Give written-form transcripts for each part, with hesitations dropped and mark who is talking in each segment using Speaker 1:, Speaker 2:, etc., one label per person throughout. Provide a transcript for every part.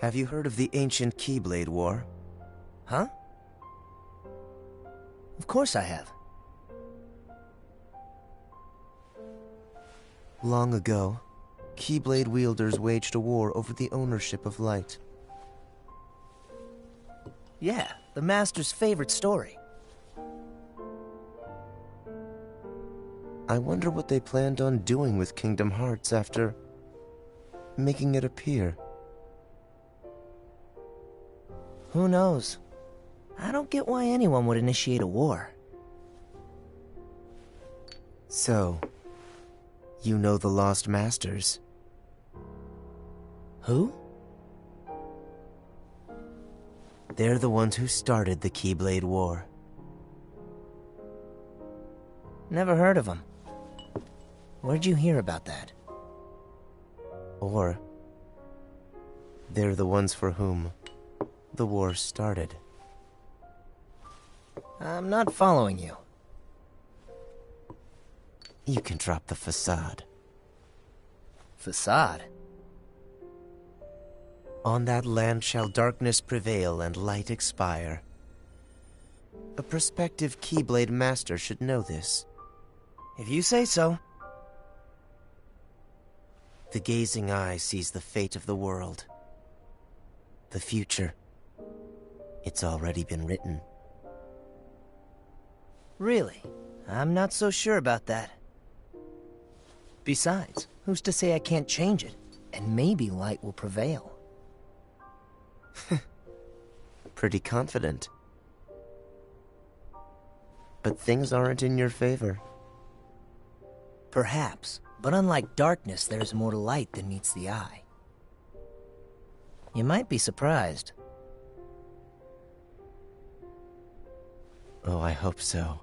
Speaker 1: Have you heard of the ancient Keyblade War?
Speaker 2: Huh? Of course I have.
Speaker 1: Long ago, Keyblade wielders waged a war over the ownership of light.
Speaker 2: Yeah, the Master's favorite story.
Speaker 1: I wonder what they planned on doing with Kingdom Hearts after making it appear.
Speaker 2: Who knows? I don't get why anyone would initiate a war.
Speaker 1: So, you know the Lost Masters?
Speaker 2: Who?
Speaker 1: They're the ones who started the Keyblade War.
Speaker 2: Never heard of them. Where'd you hear about that?
Speaker 1: Or, they're the ones for whom the war started.
Speaker 2: I'm not following you.
Speaker 1: You can drop the facade.
Speaker 2: Facade?
Speaker 1: On that land shall darkness prevail and light expire. A prospective Keyblade master should know this.
Speaker 2: If you say so.
Speaker 1: The gazing eye sees the fate of the world. The future. It's already been written.
Speaker 2: Really? I'm not so sure about that. Besides, who's to say I can't change it? And maybe light will prevail.
Speaker 1: Pretty confident. But things aren't in your favor.
Speaker 2: Perhaps, but unlike darkness, there's more to light than meets the eye. You might be surprised.
Speaker 1: Oh, I hope so.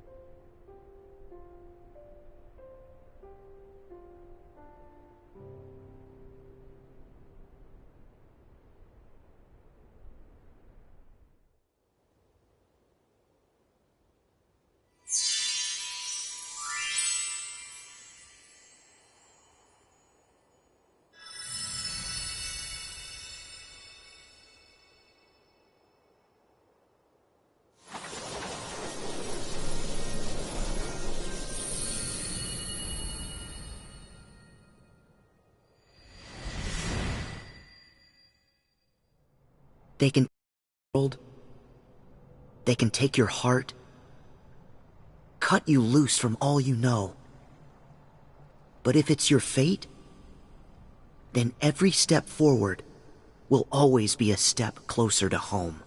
Speaker 3: They can world. They can take your heart, cut you loose from all you know. But if it's your fate, then every step forward will always be a step closer to home.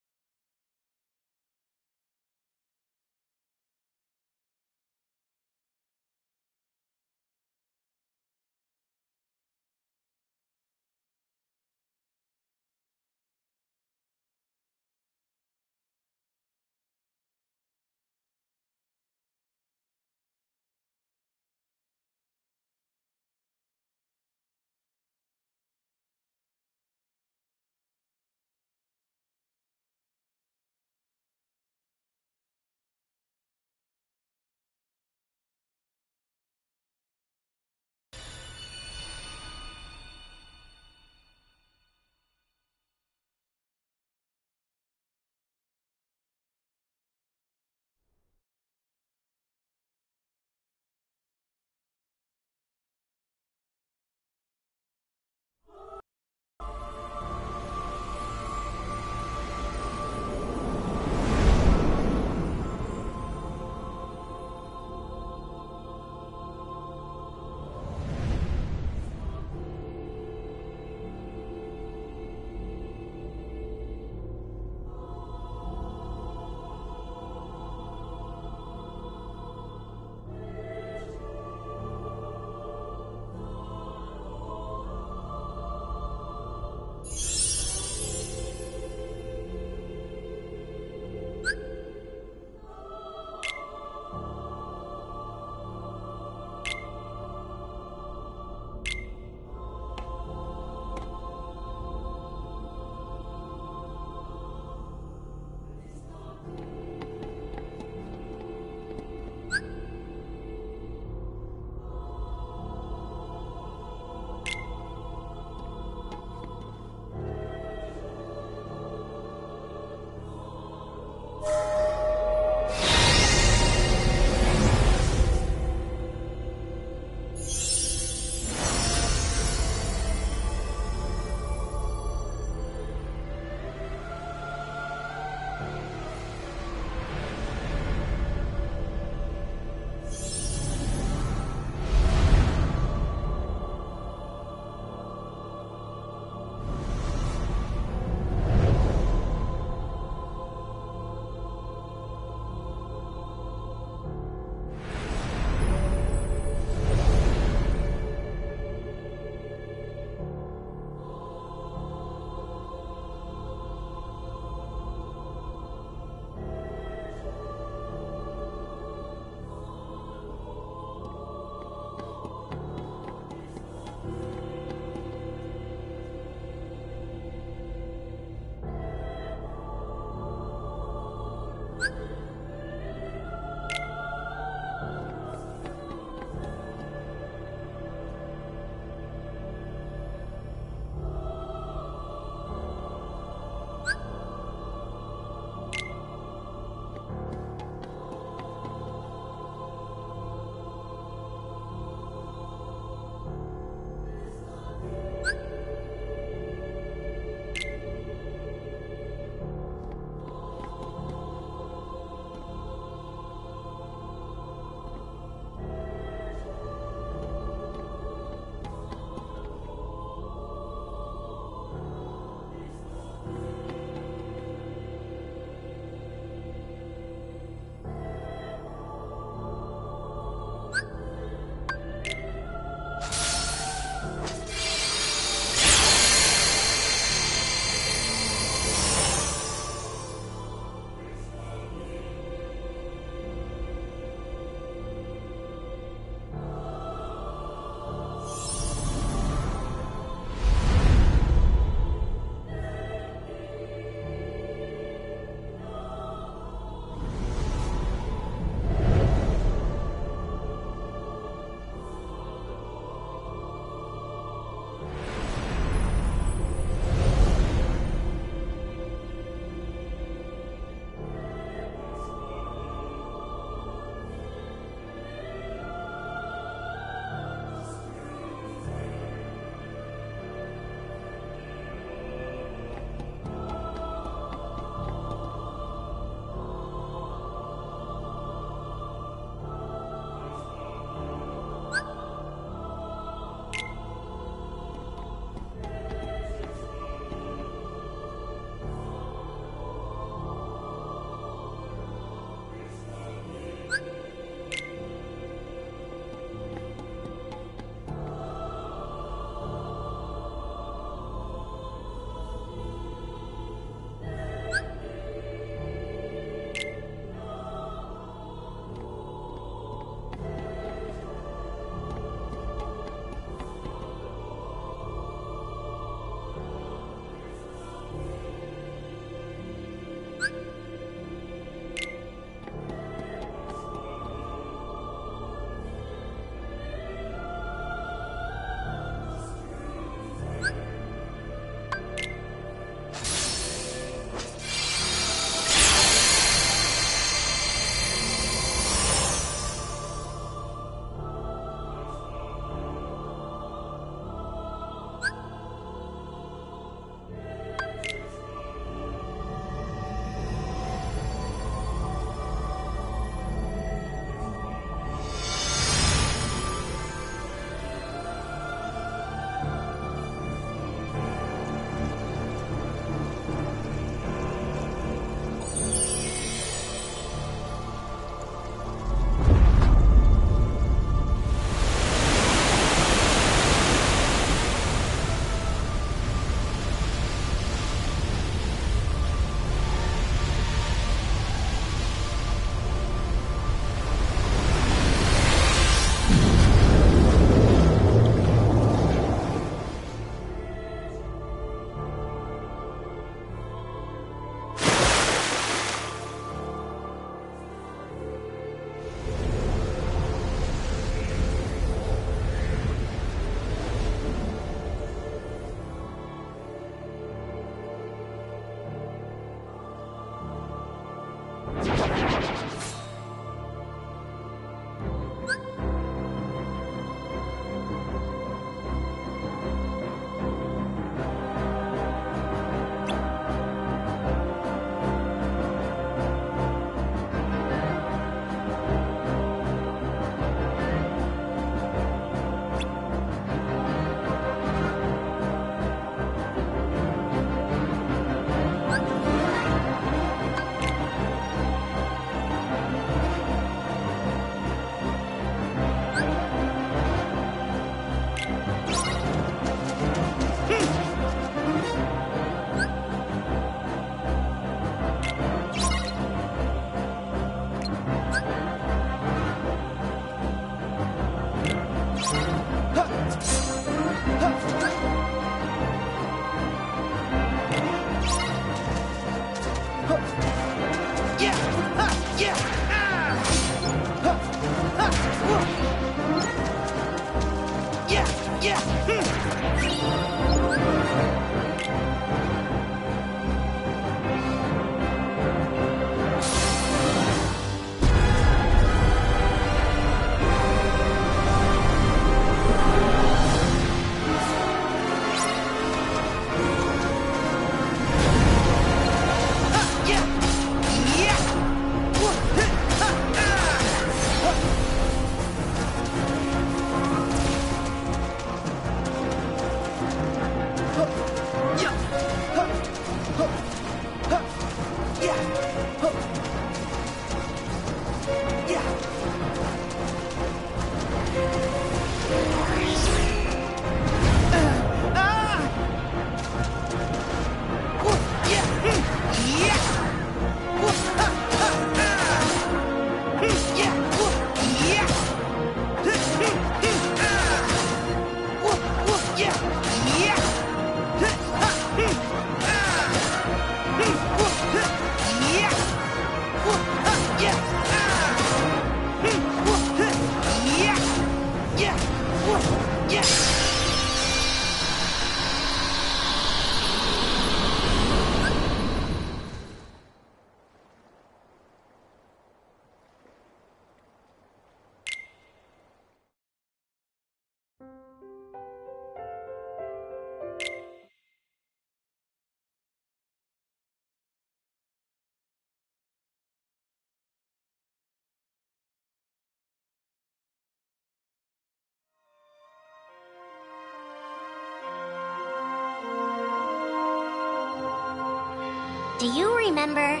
Speaker 4: Do you remember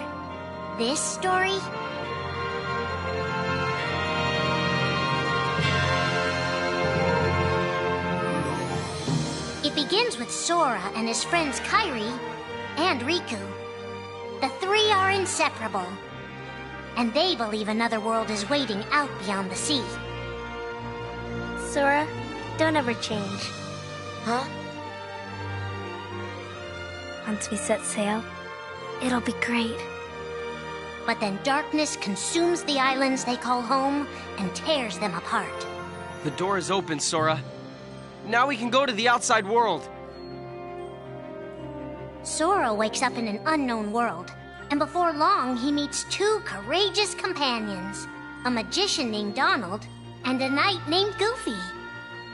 Speaker 4: this story? It begins with Sora and his friends Kairi and Riku. The three are inseparable, and they believe another world is waiting out beyond the sea.
Speaker 5: Sora, don't ever change.
Speaker 4: Huh?
Speaker 5: Once we set sail, it'll be great.
Speaker 4: But then darkness consumes the islands they call home and tears them apart.
Speaker 6: The door is open, Sora. Now we can go to the outside world.
Speaker 4: Sora wakes up in an unknown world, and before long he meets two courageous companions, a magician named Donald and a knight named Goofy.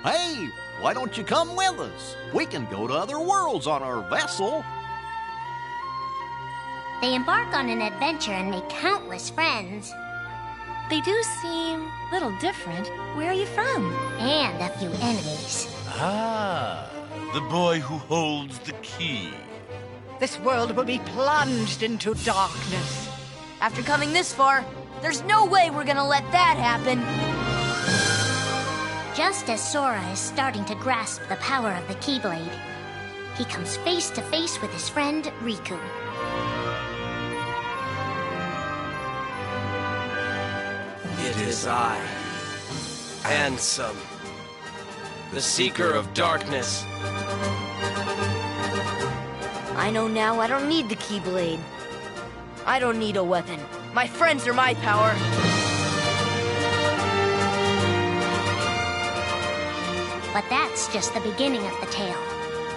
Speaker 7: Hey, why don't you come with us? We can go to other worlds on our vessel.
Speaker 4: They embark on an adventure and make countless friends.
Speaker 5: They do seem a little different. Where are you from?
Speaker 4: And a few enemies.
Speaker 8: Ah, the boy who holds the key.
Speaker 9: This world will be plunged into darkness.
Speaker 10: After coming this far, there's no way we're gonna let that happen.
Speaker 4: Just as Sora is starting to grasp the power of the Keyblade, he comes face to face with his friend Riku.
Speaker 6: It is I, Ansem, the Seeker of Darkness.
Speaker 10: I know now I don't need the Keyblade. I don't need a weapon. My friends are my power.
Speaker 4: But that's just the beginning of the tale.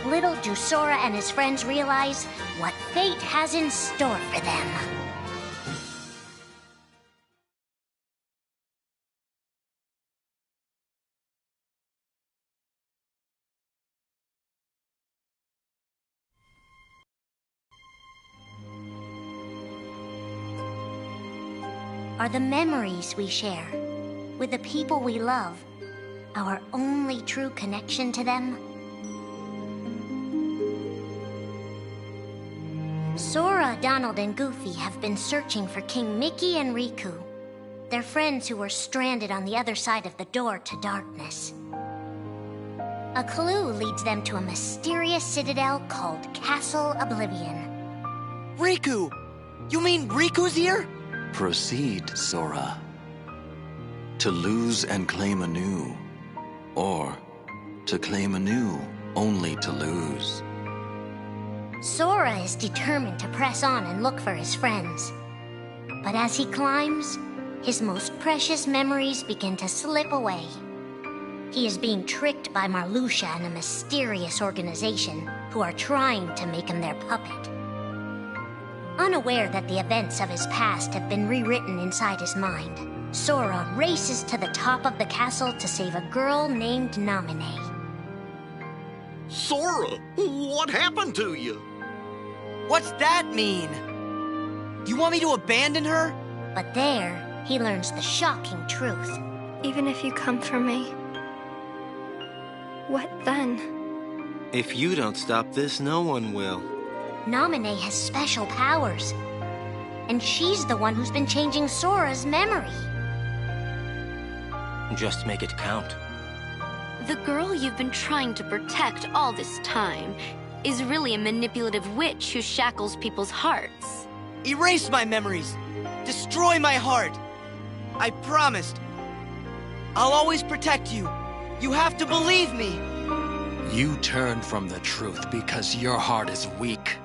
Speaker 4: Little do Sora and his friends realize what fate has in store for them. Are the memories we share with the people we love our only true connection to them? Sora, Donald, and Goofy have been searching for King Mickey and Riku, their friends who were stranded on the other side of the door to darkness. A clue leads them to a mysterious citadel called Castle Oblivion.
Speaker 6: Riku! You mean Riku's here?
Speaker 11: Proceed, Sora. To lose and claim anew, or to claim anew only to lose.
Speaker 4: Sora is determined to press on and look for his friends. But as he climbs, his most precious memories begin to slip away. He is being tricked by Marluxia and a mysterious organization who are trying to make him their puppet. Unaware that the events of his past have been rewritten inside his mind, Sora races to the top of the castle to save a girl named Naminé.
Speaker 7: Sora, what happened to you?
Speaker 6: What's that mean? You want me to abandon her?
Speaker 4: But there, he learns the shocking truth.
Speaker 5: Even if you come for me, what then?
Speaker 12: If you don't stop this, no one will.
Speaker 4: Naminé has special powers, and she's the one who's been changing Sora's memory.
Speaker 12: Just make it count.
Speaker 13: The girl you've been trying to protect all this time is really a manipulative witch who shackles people's hearts.
Speaker 6: Erase my memories. Destroy my heart. I promised. I'll always protect you. You have to believe me.
Speaker 14: You turn from the truth because your heart is weak.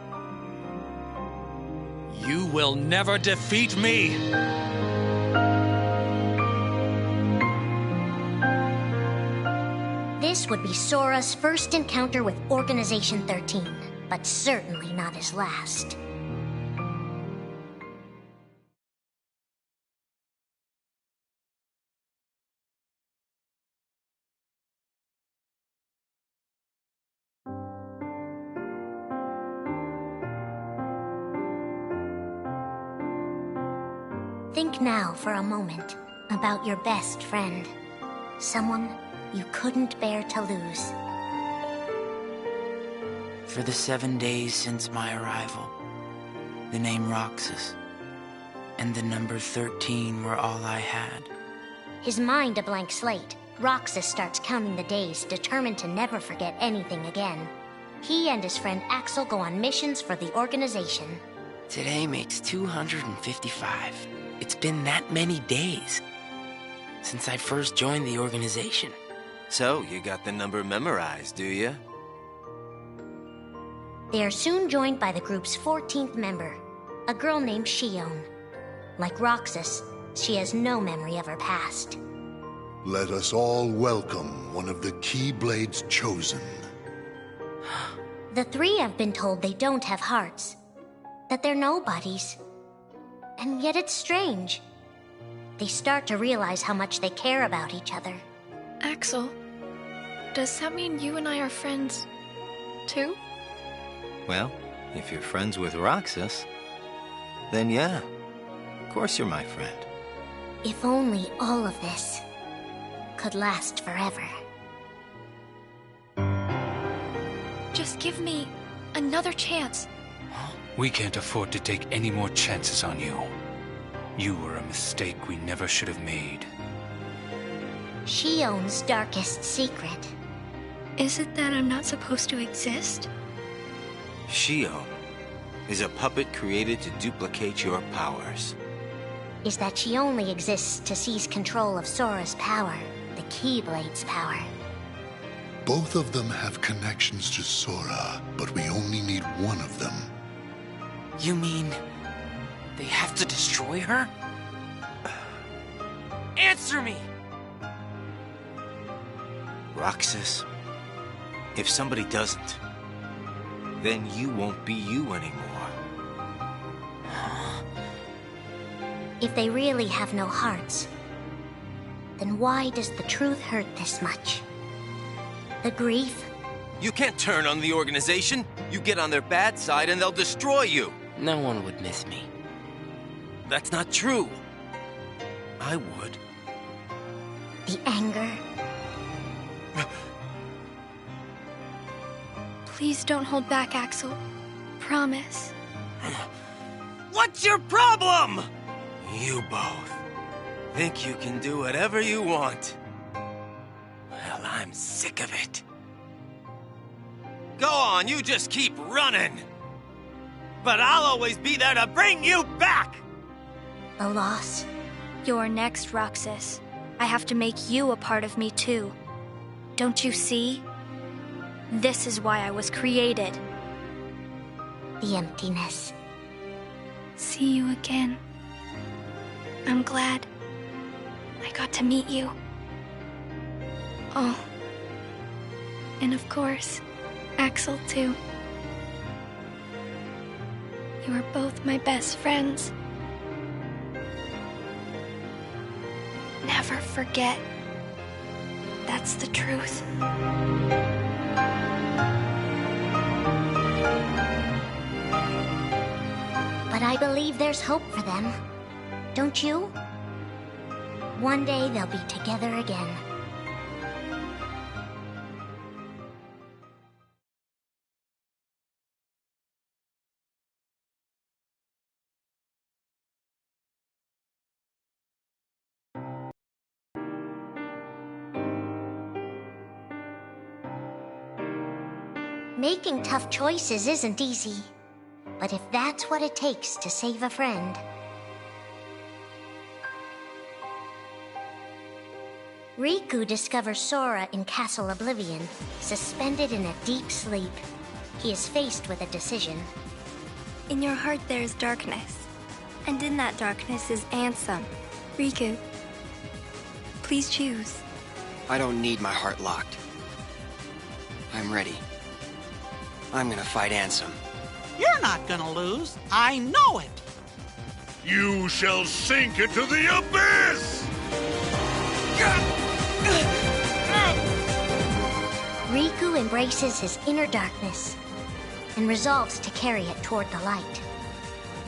Speaker 14: You will never defeat me!
Speaker 4: This would be Sora's first encounter with Organization 13, but certainly not his last. Think now for a moment about your best friend. Someone you couldn't bear to lose.
Speaker 15: For the 7 days since my arrival, the name Roxas and the number 13 were all I had.
Speaker 4: His mind a blank slate, Roxas starts counting the days, determined to never forget anything again. He and his friend Axel go on missions for the organization.
Speaker 15: Today makes 255. It's been that many days since I first joined the organization.
Speaker 12: So, you got the number memorized, do you?
Speaker 4: They are soon joined by the group's 14th member, a girl named Shion. Like Roxas, she has no memory of her past.
Speaker 16: Let us all welcome one of the Keyblades chosen.
Speaker 4: The three have been told they don't have hearts, that they're nobodies. And yet it's strange. They start to realize how much they care about each other.
Speaker 5: Axel, does that mean you and I are friends, too?
Speaker 12: Well, if you're friends with Roxas, then yeah, of course you're my friend.
Speaker 4: If only all of this could last forever.
Speaker 5: Just give me another chance.
Speaker 14: We can't afford to take any more chances on you. You were a mistake we never should have made.
Speaker 4: Shion's darkest secret.
Speaker 5: Is it that I'm not supposed to exist?
Speaker 12: Shion is a puppet created to duplicate your powers.
Speaker 4: Is that she only exists to seize control of Sora's power, the Keyblade's power.
Speaker 16: Both of them have connections to Sora, but we only need one of them.
Speaker 15: You mean they have to destroy her? Answer me!
Speaker 12: Roxas, if somebody doesn't, then you won't be you anymore.
Speaker 4: If they really have no hearts, then why does the truth hurt this much? The grief?
Speaker 12: You can't turn on the organization. You get on their bad side and they'll destroy you.
Speaker 15: No one would miss me.
Speaker 12: That's not true. I would.
Speaker 4: The anger?
Speaker 5: Please don't hold back, Axel. Promise.
Speaker 12: What's your problem? You both think you can do whatever you want. Well, I'm sick of it. Go on, you just keep running. But I'll always be there to bring you back!
Speaker 4: The loss?
Speaker 5: You're next, Roxas. I have to make you a part of me, too. Don't you see? This is why I was created.
Speaker 4: The emptiness.
Speaker 5: See you again. I'm glad I got to meet you. Oh. And of course, Axel, too. You are both my best friends. Never forget. That's the truth.
Speaker 4: But I believe there's hope for them. Don't you? One day they'll be together again. Making tough choices isn't easy, but if that's what it takes to save a friend... Riku discovers Sora in Castle Oblivion, suspended in a deep sleep. He is faced with a decision.
Speaker 17: In your heart there is darkness, and in that darkness is Ansem. Riku, please choose.
Speaker 18: I don't need my heart locked.
Speaker 6: I'm ready. I'm gonna fight Ansem.
Speaker 18: You're not gonna lose. I know it.
Speaker 16: You shall sink into the abyss!
Speaker 4: Riku embraces his inner darkness and resolves to carry it toward the light.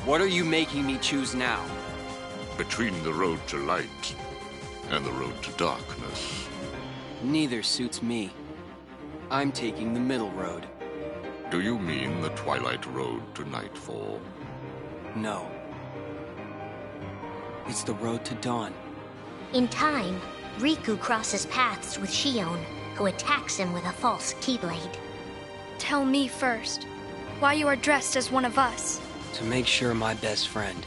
Speaker 6: What are you making me choose now?
Speaker 16: Between the road to light and the road to darkness.
Speaker 6: Neither suits me. I'm taking the middle road.
Speaker 16: Do you mean the twilight road to nightfall?
Speaker 6: No. It's the road to dawn.
Speaker 4: In time, Riku crosses paths with Shion, who attacks him with a false Keyblade.
Speaker 5: Tell me first, why you are dressed as one of us.
Speaker 6: To make sure my best friend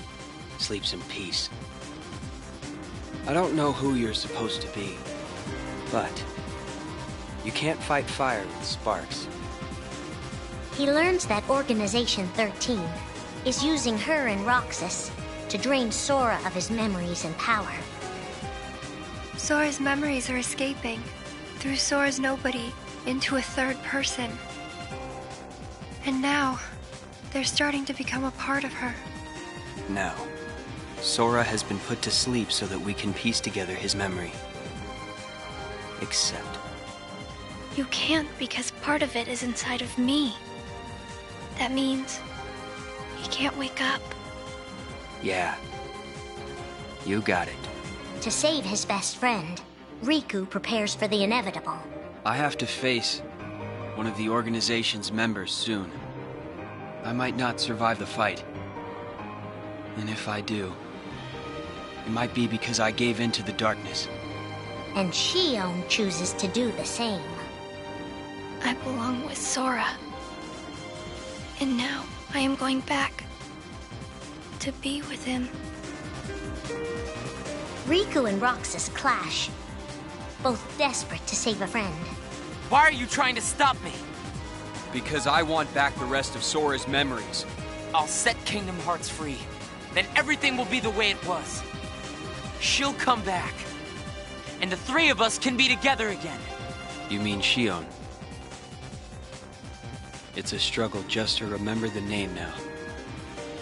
Speaker 6: sleeps in peace. I don't know who you're supposed to be, but you can't fight fire with sparks.
Speaker 4: He learns that Organization 13 is using her and Roxas to drain Sora of his memories and power.
Speaker 17: Sora's memories are escaping through Sora's nobody into a third person. And now, they're starting to become a part of her.
Speaker 6: Now, Sora has been put to sleep so that we can piece together his memory. Except...
Speaker 5: You can't because part of it is inside of me. That means he can't wake up.
Speaker 6: Yeah. You got it.
Speaker 4: To save his best friend, Riku prepares for the inevitable.
Speaker 6: I have to face one of the organization's members soon. I might not survive the fight. And if I do, it might be because I gave in to the darkness.
Speaker 4: And Shion chooses to do the same.
Speaker 5: I belong with Sora. And now I am going back to be with him.
Speaker 4: Riku and Roxas clash, both desperate to save a friend.
Speaker 6: Why are you trying to stop me? Because I want back the rest of Sora's memories. I'll set Kingdom Hearts free. Then everything will be the way it was. She'll come back. And the three of us can be together again. You mean Shion? It's a struggle just to remember the name now.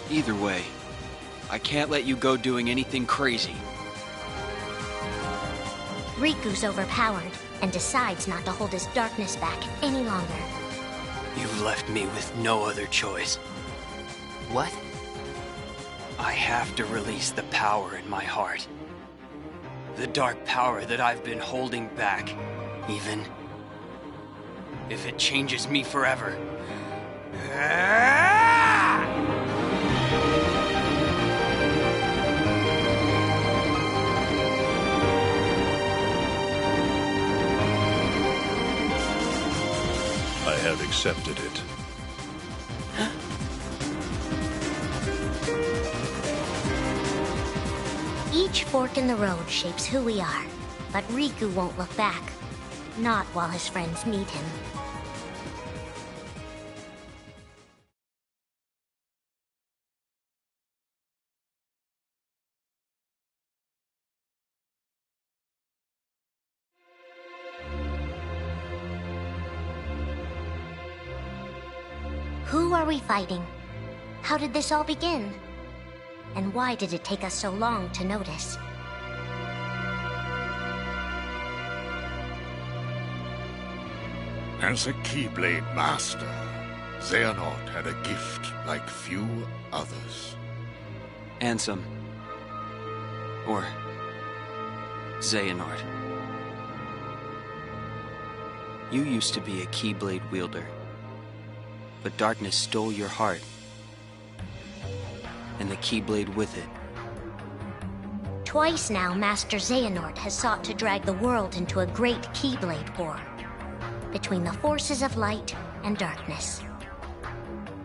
Speaker 6: Either way, I can't let you go doing anything crazy.
Speaker 4: Riku's overpowered and decides not to hold his darkness back any longer.
Speaker 6: You've left me with no other choice.
Speaker 2: What?
Speaker 6: I have to release the power in my heart. The dark power that I've been holding back, even if it changes me forever.
Speaker 16: I have accepted it.
Speaker 4: Each fork in the road shapes who we are, but Riku won't look back. Not while his friends need him. Who are we fighting? How did this all begin? And why did it take us so long to notice?
Speaker 16: As a Keyblade Master, Xehanort had a gift like few others.
Speaker 6: Ansem. Or Xehanort. You used to be a Keyblade wielder. But darkness stole your heart. And the Keyblade with it.
Speaker 4: Twice now, Master Xehanort has sought to drag the world into a great Keyblade war. Between the forces of light and darkness.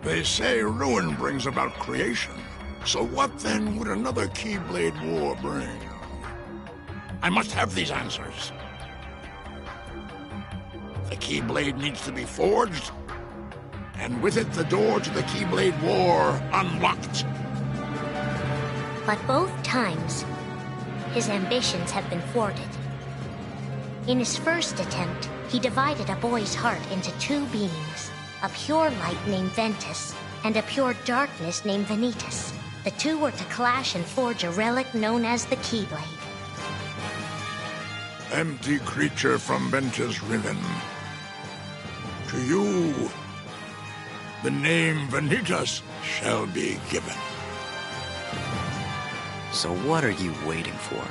Speaker 19: They say ruin brings about creation. So what then would another Keyblade war bring? I must have these answers. The Keyblade needs to be forged, and with it the door to the Keyblade War unlocked.
Speaker 4: But both times, his ambitions have been thwarted. In his first attempt, he divided a boy's heart into two beings, a pure light named Ventus and a pure darkness named Vanitas. The two were to clash and forge a relic known as the Keyblade.
Speaker 19: Empty creature from Ventus Riven. To you, the name Vanitas shall be given.
Speaker 3: So what are you waiting for?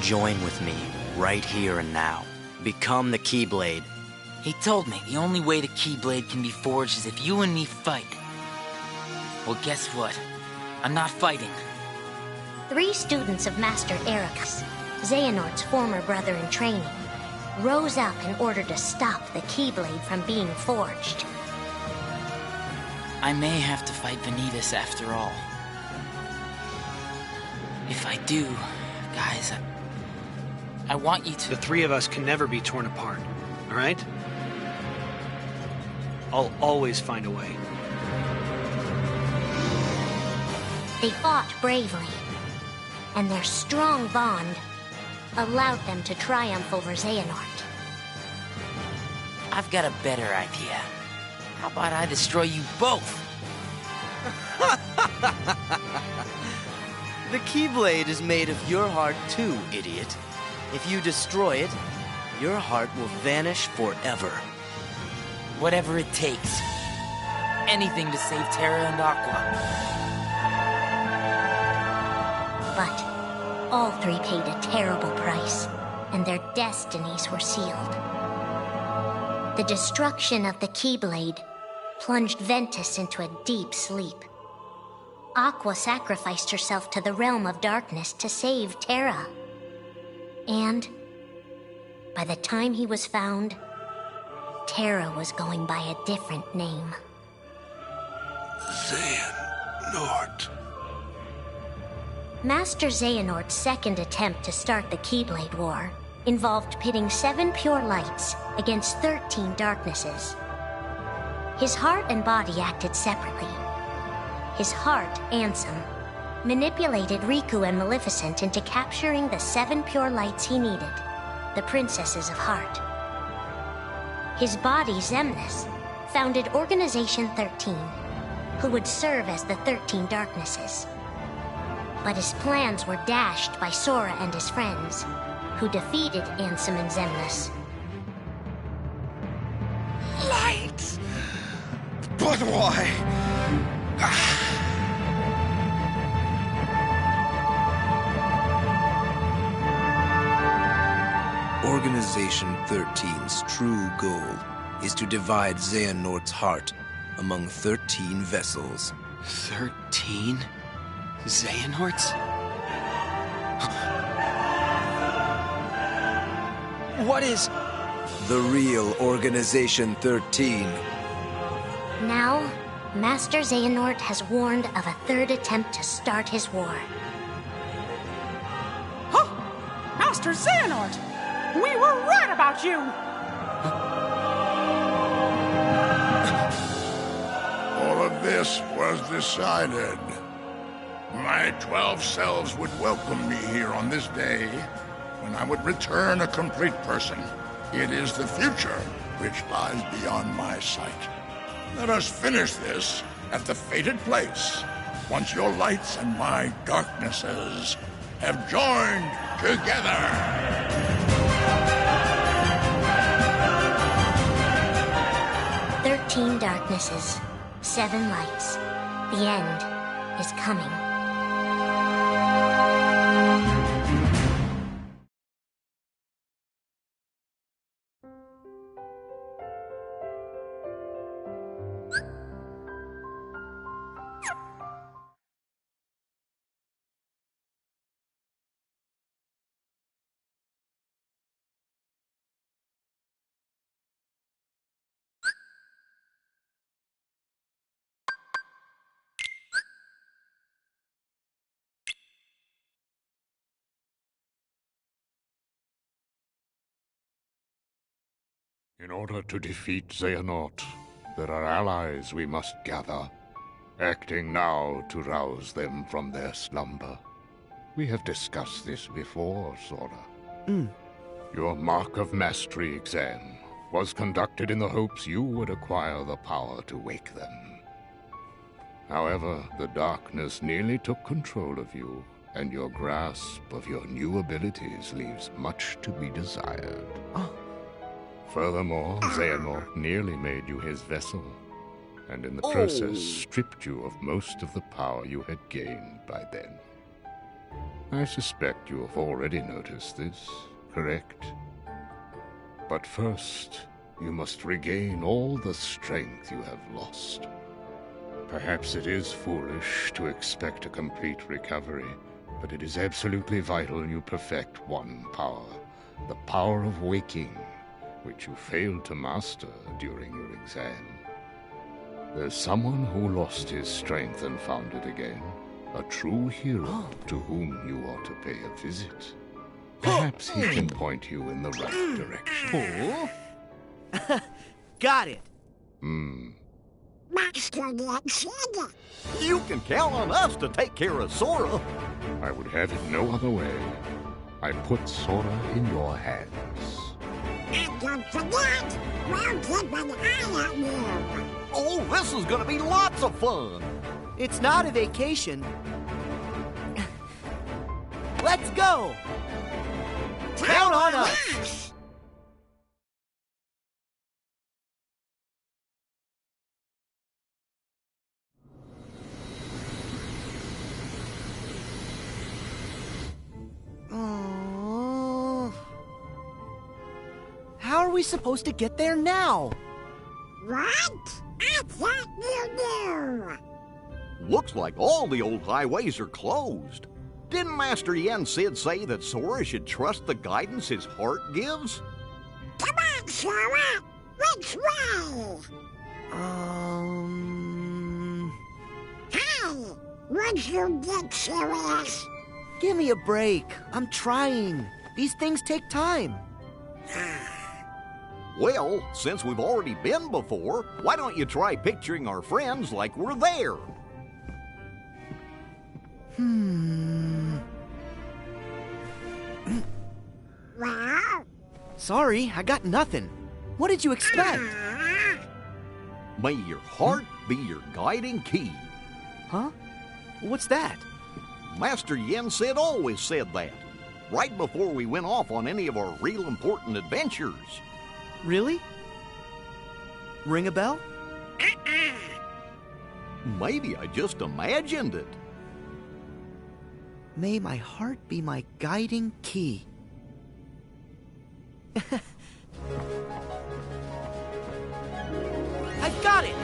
Speaker 3: Join with me, right here and now. Become the Keyblade.
Speaker 15: He told me the only way the Keyblade can be forged is if you and me fight. Well, guess what? I'm not fighting.
Speaker 4: 3 students of Master Ericus, Xehanort's former brother in training, rose up in order to stop the Keyblade from being forged.
Speaker 15: I may have to fight Vanitas after all. If I do, guys, I want you to...
Speaker 20: The 3 of us can never be torn apart, all right? I'll always find a way.
Speaker 4: They fought bravely, and their strong bond allowed them to triumph over Xehanort.
Speaker 15: I've got a better idea. How about I destroy you both?
Speaker 1: The Keyblade is made of your heart too, idiot. If you destroy it, your heart will vanish forever.
Speaker 15: Whatever it takes. Anything to save Terra and Aqua.
Speaker 4: But all 3 paid a terrible price, and their destinies were sealed. The destruction of the Keyblade plunged Ventus into a deep sleep. Aqua sacrificed herself to the realm of darkness to save Terra. And by the time he was found, Terra was going by a different name.
Speaker 19: Xehanort.
Speaker 4: Master Xehanort's second attempt to start the Keyblade War involved pitting 7 pure lights against 13 darknesses. His heart and body acted separately. His heart, Ansem, manipulated Riku and Maleficent into capturing the 7 pure lights he needed, the Princesses of Heart. His body, Xemnas, founded Organization 13, who would serve as the 13 Darknesses. But his plans were dashed by Sora and his friends, who defeated Ansem and Xemnas.
Speaker 19: Light! But why?
Speaker 21: Organization 13's true goal is to divide Xehanort's heart among 13 vessels.
Speaker 15: 13? Xehanorts? What is...
Speaker 21: The real Organization 13.
Speaker 4: Now, Master Xehanort has warned of a 3rd attempt to start his war.
Speaker 18: Huh! Master Xehanort! We were right about you!
Speaker 19: All of this was decided. My 12 selves would welcome me here on this day, when I would return a complete person. It is the future which lies beyond my sight. Let us finish this at the fated place, once your lights and my darknesses have joined together.
Speaker 4: 13 darknesses, 7 lights. The end is coming.
Speaker 19: In order to defeat Xehanort, there are allies we must gather, acting now to rouse them from their slumber. We have discussed this before, Sora. Your Mark of Mastery exam
Speaker 8: was conducted in the hopes you would acquire the power to wake them. However, the darkness nearly took control of you, and your grasp of your new abilities leaves much to be desired. Furthermore, Xehanort nearly made you his vessel, and in the process stripped you of most of the power you had gained by then. I suspect you have already noticed this, correct? But first, you must regain all the strength you have lost. Perhaps it is foolish to expect a complete recovery, but it is absolutely vital you perfect one power, the power of waking, which you failed to master during your exam. There's someone who lost his strength and found it again, a true hero to whom you ought to pay a visit. Perhaps he can point you in the right direction.
Speaker 3: Got it.
Speaker 7: You can count on us to take care of Sora.
Speaker 8: I would have it no other way. I put Sora in your hands.
Speaker 22: And don't forget, we'll keep an eye on you.
Speaker 7: Oh, this is gonna be lots of fun.
Speaker 3: It's not a vacation. Let's go! Count on us! How are we supposed to get there now?
Speaker 22: What? I thought you knew.
Speaker 7: Looks like all the old highways are closed. Didn't Master Yen Sid say that Sora should trust the guidance his heart gives?
Speaker 22: Come on, Sora! Which way? Hey! Would you get serious?
Speaker 3: Give me a break. I'm trying. These things take time.
Speaker 7: Well, since we've already been before, why don't you try picturing our friends like we're there?
Speaker 22: Well?
Speaker 3: Sorry, I got nothing. What did you expect?
Speaker 7: May your heart be your guiding key.
Speaker 3: Huh? What's that?
Speaker 7: Master Yen Sid always said that, right before we went off on any of our real important adventures.
Speaker 3: Really? Ring a bell?
Speaker 7: Maybe I just imagined it.
Speaker 3: May my heart be my guiding key. I got it!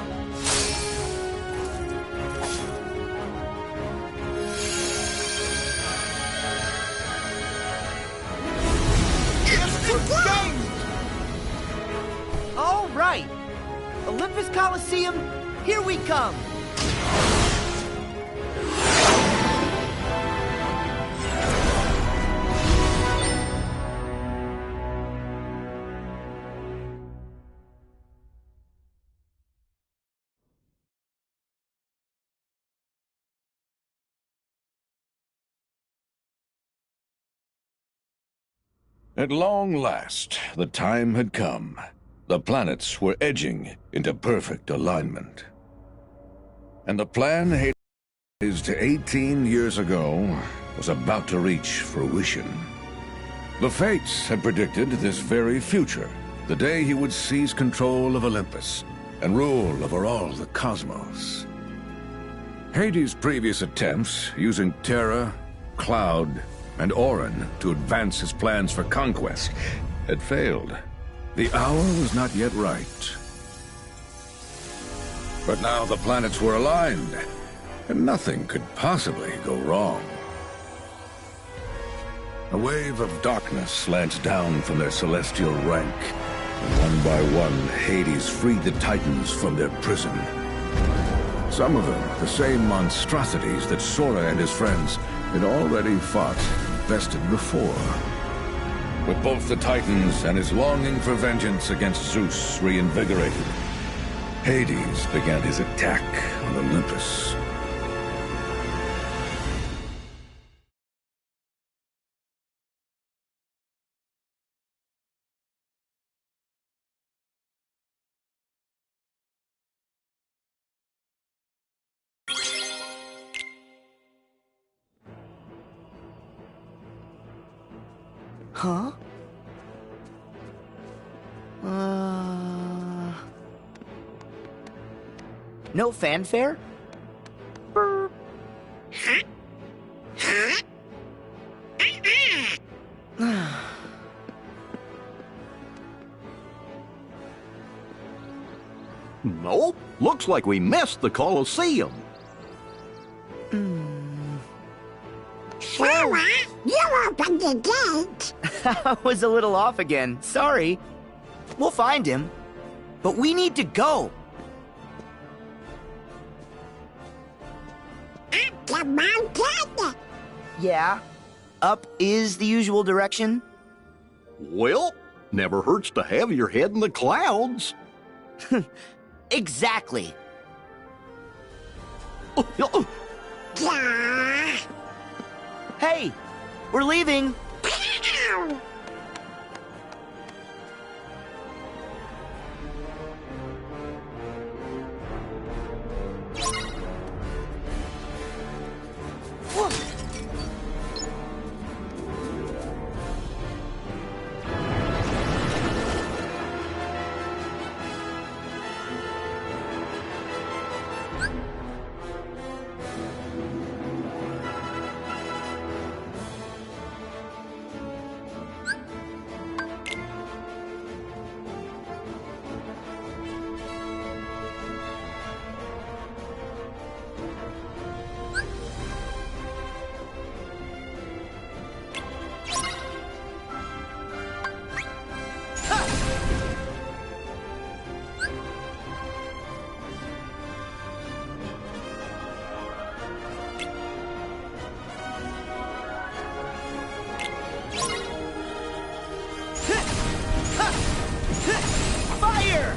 Speaker 7: It's the gate!
Speaker 3: All right! Olympus Coliseum, here we come!
Speaker 23: At long last, the time had come. The planets were edging into perfect alignment. And the plan Hades 18 years ago was about to reach fruition. The Fates had predicted this very future, the day he would seize control of Olympus and rule over all the cosmos. Hades' previous attempts, using Terra, Cloud, and Auron to advance his plans for conquest, had failed. The hour was not yet right. But now the planets were aligned, and nothing could possibly go wrong. A wave of darkness slanced down from their celestial rank, and one by one, Hades freed the Titans from their prison. Some of them, the same monstrosities that Sora and his friends had already fought and bested before. With both the Titans and his longing for vengeance against Zeus reinvigorated, Hades began his attack on Olympus.
Speaker 3: Huh? No fanfare?
Speaker 7: Nope. Looks like we missed the Colosseum.
Speaker 22: Sora, you opened the gate.
Speaker 3: I was a little off again. Sorry. We'll find him. But we need to go.
Speaker 22: Up the mountain.
Speaker 3: Yeah. Up is the usual direction.
Speaker 7: Well, never hurts to have your head in the clouds.
Speaker 3: Exactly. Hey, we're leaving. Fire!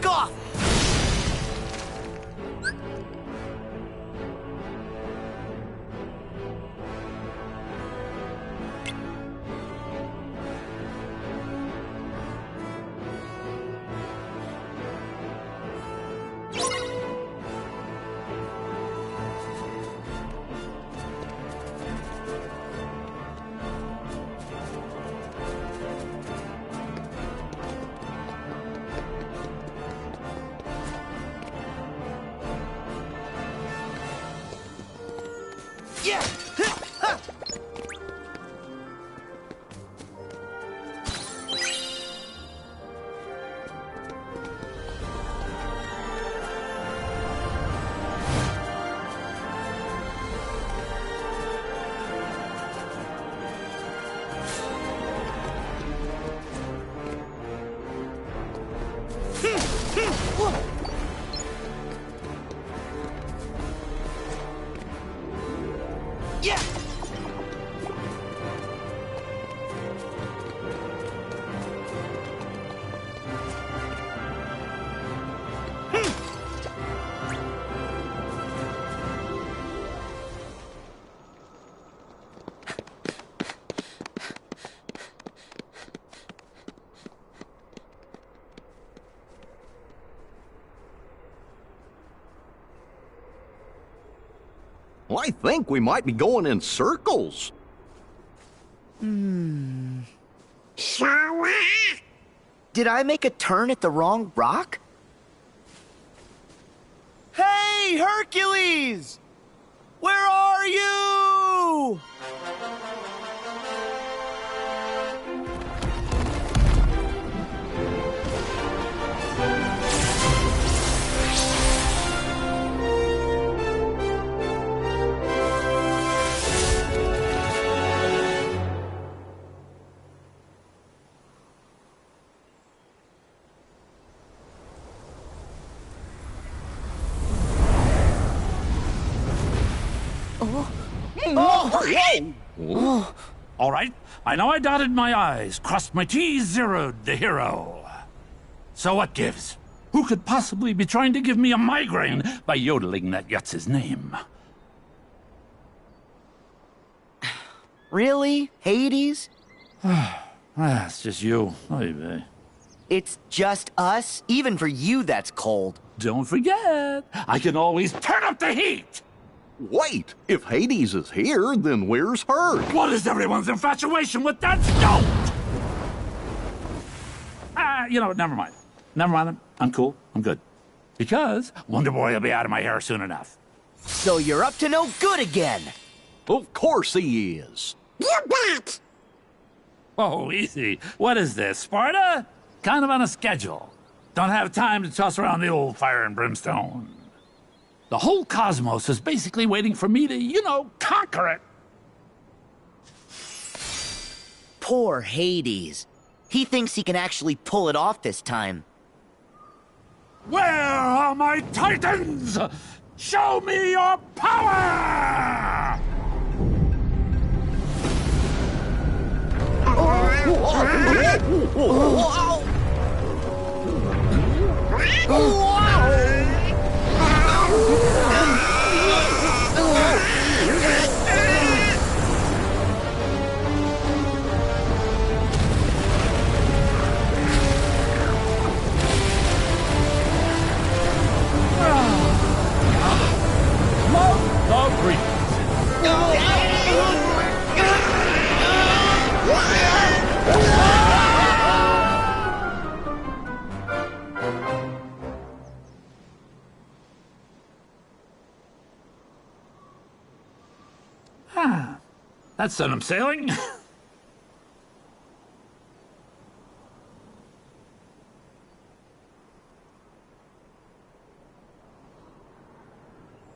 Speaker 3: off! Yeah! Yeah!
Speaker 7: Well, I think we might be going in circles.
Speaker 3: Sora? Did I make a turn at the wrong rock? Hey, Hercules! Where are you?
Speaker 9: Oh. All right, I know I dotted my I's, crossed my T's, zeroed the hero. So what gives? Who could possibly be trying to give me a migraine by yodeling that Yutz's name?
Speaker 3: Really? Hades?
Speaker 9: It's just you. Oy vey.
Speaker 3: It's just us? Even for you, that's cold.
Speaker 9: Don't forget, I can always turn up the heat!
Speaker 7: Wait, if Hades is here, then where's her?
Speaker 9: What is everyone's infatuation with that stone? You know what, never mind. Never mind, I'm cool, I'm good. Because Wonder Boy will be out of my hair soon enough.
Speaker 3: So you're up to no good again!
Speaker 7: Of course he is.
Speaker 22: You bet!
Speaker 9: Oh, easy. What is this, Sparta? Kind of on a schedule. Don't have time to toss around the old fire and brimstone. The whole cosmos is basically waiting for me to, conquer it.
Speaker 3: Poor Hades. He thinks he can actually pull it off this time.
Speaker 9: Where are my titans? Show me your power! Love the breeze. That sent him sailing.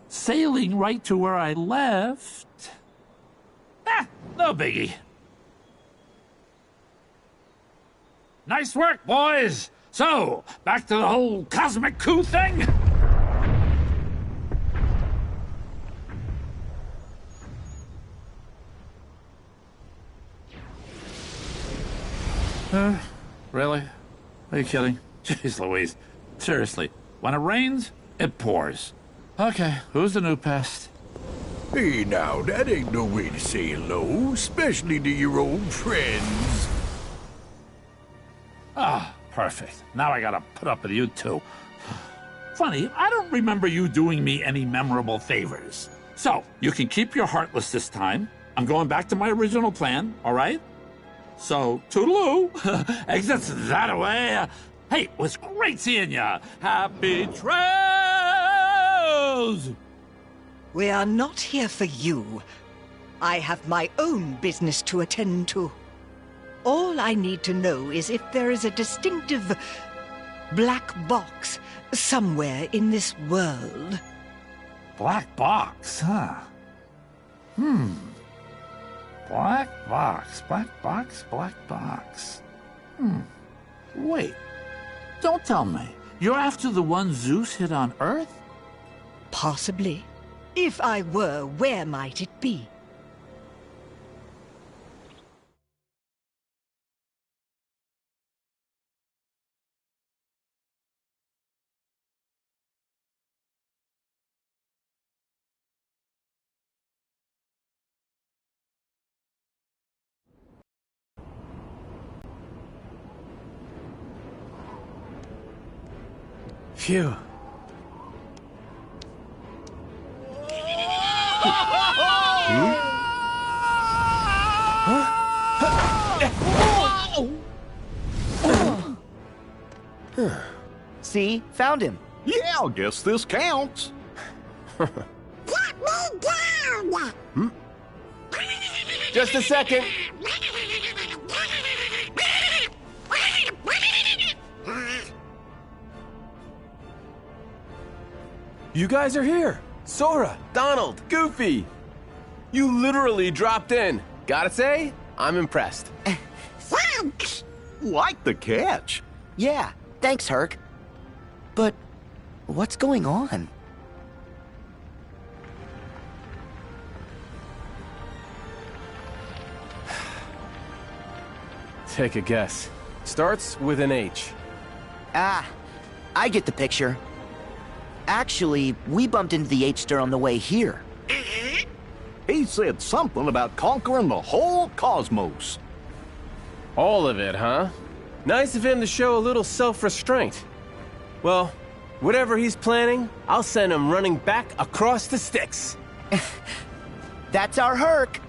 Speaker 9: Sailing right to where I left. No biggie. Nice work, boys. So, back to the whole cosmic coup thing? Really? Are you kidding? Jeez Louise. Seriously, when it rains, it pours. Okay, who's the new pest?
Speaker 10: Hey, now, that ain't no way to say hello, especially to your old friends.
Speaker 9: Ah, perfect. Now I gotta put up with you two. Funny, I don't remember you doing me any memorable favors. So, you can keep your Heartless this time. I'm going back to my original plan, all right? So, toodaloo. Exits that way. Hey, it was great seeing ya. Happy trails!
Speaker 11: We are not here for you. I have my own business to attend to. All I need to know is if there is a distinctive black box somewhere in this world.
Speaker 9: Black box, huh? Black box, black box, black box. Wait, don't tell me. You're after the one Zeus hit on Earth?
Speaker 11: Possibly. If I were, where might it be?
Speaker 12: Phew.
Speaker 3: See? Found him.
Speaker 7: Yeah, I guess this counts.
Speaker 22: Get me down!
Speaker 12: Just a second. You guys are here. Sora, Donald, Goofy. You literally dropped in. Gotta say, I'm impressed.
Speaker 22: Thanks!
Speaker 7: Like the catch.
Speaker 3: Yeah, thanks, Herc. But what's going on?
Speaker 12: Take a guess. Starts with an H.
Speaker 3: Ah, I get the picture. Actually, we bumped into the H-Stir on the way here.
Speaker 7: He said something about conquering the whole cosmos.
Speaker 12: All of it, huh? Nice of him to show a little self-restraint. Well, whatever he's planning, I'll send him running back across the sticks.
Speaker 3: That's our Herc.